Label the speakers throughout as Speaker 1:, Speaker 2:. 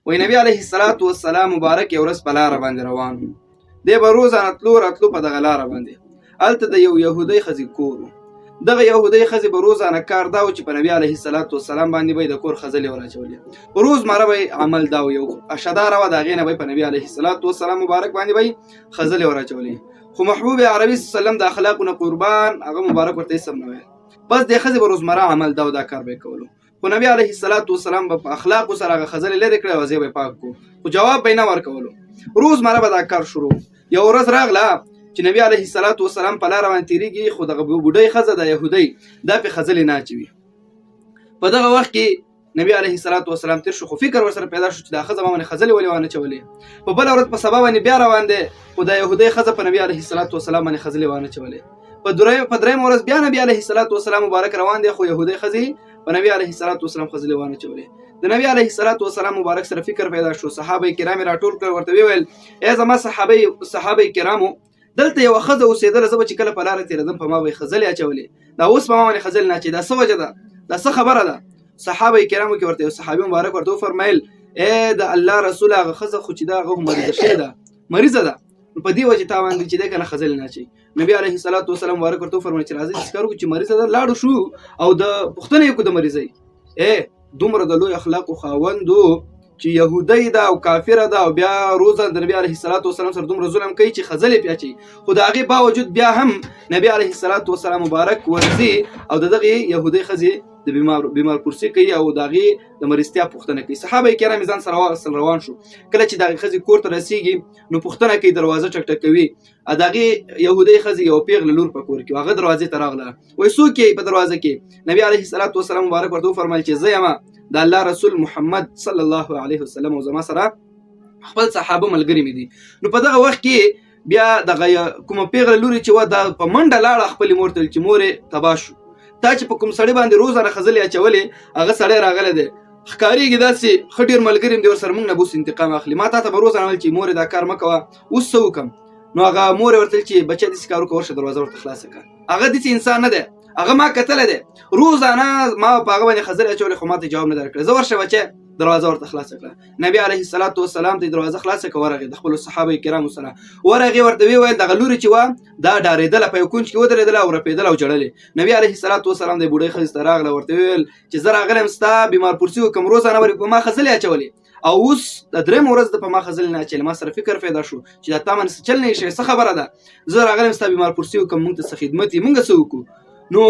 Speaker 1: وای نبی علیه الصلاة والسلام مبارک یو ورځ په لاره باندې روان و. دی به روزانه تلو راتلو په دغه لاره باندې. هلته د یو یهودۍ ښځې کور و. دغه یهودۍ ښځې به روزانه کار دا و چې په نبي علیه الصلاة والسلام باندې به یې د کور خځلې وراچولې. په روزمره به یې عمل دا و، یو اشداره وه، د هغې نه به یې په نبي علیه الصلاة والسلام مبارک باندې به یې خځلې وراچولې. خو محبوب عربي صلی الله علیه وسلم د اخلاقو نه قربان هغه مبارک ورته هېڅ هم نه ویل. بس د ښځې به روزمره عمل دا و، دا کار به یې کولو. خو نبی علیه الصلاة والسلام به په اخلاقو سره هغه خځلې لرې کړې او ځای به یې پاک کړو، خو جواب به یې نه ورکولو. روزمره به دا کار شروع. یو ورځ راغله چې نبی علیه الصلاة والسلام په لاره باندې تېرېږي، خو دغه بوډۍ ښځه د یهودۍ دا پرې خځلې نه اچوي. په دغه وخت کې نبی علیه الصلاة والسلام تېر شو، خو فکر ورسره پیدا شو چې دا ښځه ما باندې خځلې ولې وانه چولې. په بله ورځ په سبا باندې بیا روان دی، خو د یهودۍ ښځه په نبي علیه الصلاة والسلام باندې خځلې وانه چولې. په درېیمه ورځ بیا نبی علیه الصلاة والسلام مبارک روان دی، خو یهودۍ ښځې په نبی علیه الصلاة والسلام خځلې وانه چولې. د نبی علیه الصلاة والسلام مبارک سره فکر پیدا شو. صحابه کرام راټول کړل، ورته ویل ای زما صحابه کرامو، دلته یوه ښځه اوسېدله، زه به چې کله په لاره تېرېدم په ما به یې خځلې اچولې، دا اوس په ما باندې خځلې نه اچوي، دا څه وجه ده؟ دا څه خبره ده؟ صحابه کرامو کې ورته یو صحابي مبارک ورته وفرمیل ای د الله رسول، هغه ښځه خو چې دا هغه مریضه شوې ده، مریضه ده، په دې وجې تا باندې چې دی که نه خځلې نه اچوي. نبي علیه الصلاة والسلام مبارک ورته وفرمیل چې راځئ چې کار وکړو چې مریضه ده. لاړو شو او د پوښتنه یې وکړو د مریضۍ. دومره د لوی اخلاقو خاوند و چې یهودۍ ده او کافره ده، او بیا روزه د نبی علیه الصلاة والسلام سره دومره ظلم کوي چې خځلې پرې اچوي. خو د هغې باوجود بیا هم نبی علیه الصلاة والسلام مبارک ورځي او د دغې یهودۍ ښځې د بیمار پرسي کوي او د هغې د مریضتیا پوښتنه کوي. صحابه کرام ځان سره واخیستل، روان شو. کله چې د هغې ښځې کور ته رسېږي نو پوښتنه کوي، دروازه ټکټکوي. د هغې یهودۍ ښځې یوه پیغله لور په کور کې وه، هغه دروازې ته راغله. وایي څوک یې په دروازه کې؟ نبي علیه الصلاة والسلام مبارک ورته وفرمیل چې زه یم د الله رسول محمد صلی الله علیه وسلم، او زما سره خپل صحابه ملګري مې دي. نو په دغه وخت کې بیا دغه کومه پیغله لورې چې وه دا په منډه لاړه خپلې مور ته چې مورې تباه شو، تا چې په کوم سړي باندې روزانه خځلې اچولې هغه سړی راغلی دی، ښکارېږي داسې ښه ډېر ملګري م دی ورسره، موږ نه به اوس انتقام اخلي، ما تا ته به روزانه ویل چې مورې دا کار مه کوه، اوس څه وکړم؟ نو هغه مور یې ورته ویل چې بچی داسې کار وکړه، ورشه دروازه ورته خلاصه کړه. هغه داسې انسان نه دی، هغه ما کتلی دی، روزانه ما په هغه باندې خځلې اچولې، خو ما ته جواب نه درکړی. زه ورشه بچی دروازه ورته خلاصه کړه. نبی علیه الصلاة والسلام ته دروازه خلاصه کړه، ورغې د خپلو صحابه کرامو سره ورغې، ورته ویل دغه لورې چې وه دا ډارېدله، په یو کونج کې ودرېدله او رپېدله او ژړلې. نبی علیه الصلاة والسلام د بوډۍ ښځې ته راغله، ورته ویل چې زه راغلی یم ستا بیمار پرسي وکړم، روزانه به په ما خځلې اچولې او اوس د درېیمه ورځ د په ما خځلې نه اچولې. ما سره فکر پیدا شو چې دا تا باندې څه چل نه یې شوی، څه خبره ده؟ زه راغلی یم ستا بیمار پرسي وکړم، موږ ته څه خدمت یې، موږ څه وکړو؟ نو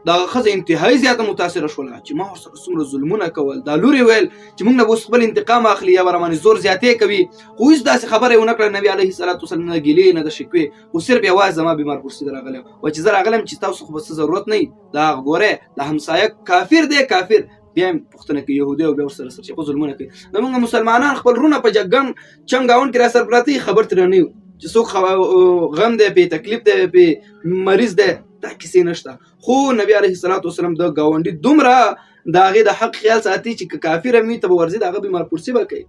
Speaker 1: دغه ښځه انتهایي زیاته متاثره شوله چې ما ورسره څومره ظلمونه کول. دا لور یې ویل چې موږ نه به اوس خپل انتقام اخلي یا به راباندې زور زیاتې کوي، خو هېڅ داسې خبره یې ونه کړه نبي علیه الصلاة والسلام، نه ګیلې نه د شکوې، خو صرف یوازې زما بیمار پرسي ته راغلی وایي چې زه راغلی یم چې تاسو خو به څه ضرورت نه وي، دا ګورئ دا همسایه کافر دی، کافر. بیا یې پوښتنه کوي یهودي او بیا ورسره سرچپه ظلمونه کوي. زموږ مسلمانان خپل رونه په جګن چنګاون کې راسره پراته وي، خبر ترې نه یو چې څوک غم دی پې، تکلیف دی پې، مریض دی، دا کیسې نشته. خو نبی علیه الصلاة والسلام د ګاونډي دومره د هغې د حق خیال ساتي چې که کافر هم وي ته به ورځي د هغه بیمار پرسي به کوي.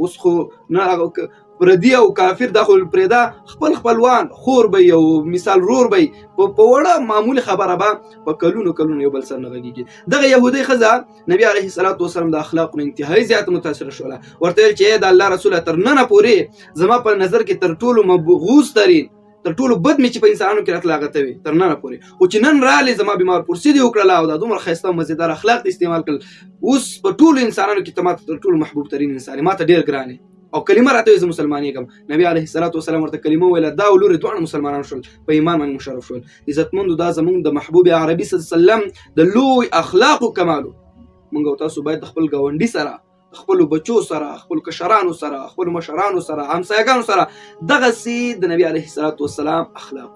Speaker 1: اوس خو نه پردي او کافر دا خو پرېږده، خپل خپلوان خور به یو مثال رور به په وړه معمولي خبره به په کلونو کلونو یو بل سره نه غږېږي. دغه یهودۍ ښځه نبي علیه الصلاة والسلام د اخلاقو نه انتهایي زیاته متاثره شوله. ورته ویل چې ای د الله رسوله، تر ننه پورې زما په نظر کې تر ټولو مبغوض ترین، تر ټولو بد مې چې په انسانانو کې راتله هغه ته وي، تر ننه پورې. خو چې نن رالې زما بیمار پرسي دې وکړله او دا دومره ښایسته او مزېدار اخلاق دې استعمال کړل، اوس په ټولو انسانانو کې ته ما ته تر ټولو محبوب ترین انسان یې، ما ته ډېر ګران یې. او کلمه راته وایي زه مسلمانېږم. نبي علیه الصلاة والسلام ورته کلمه وویله، دا او لورې دواړه مسلمانان شول، په ایمان باندې مشرف شول. عزتمندو دا زموږ د محبوب عربي صلی الله علیه وسلم د لوی اخلاقو کمالو. موږ او تاسو باید د خپل ګاونډي سره، خپل بچو سره، خپل کشرانو سره، خپل مشرانو سره، همسایګانو سره دغسې د نبي علیه الصلاة والسلام اخلاق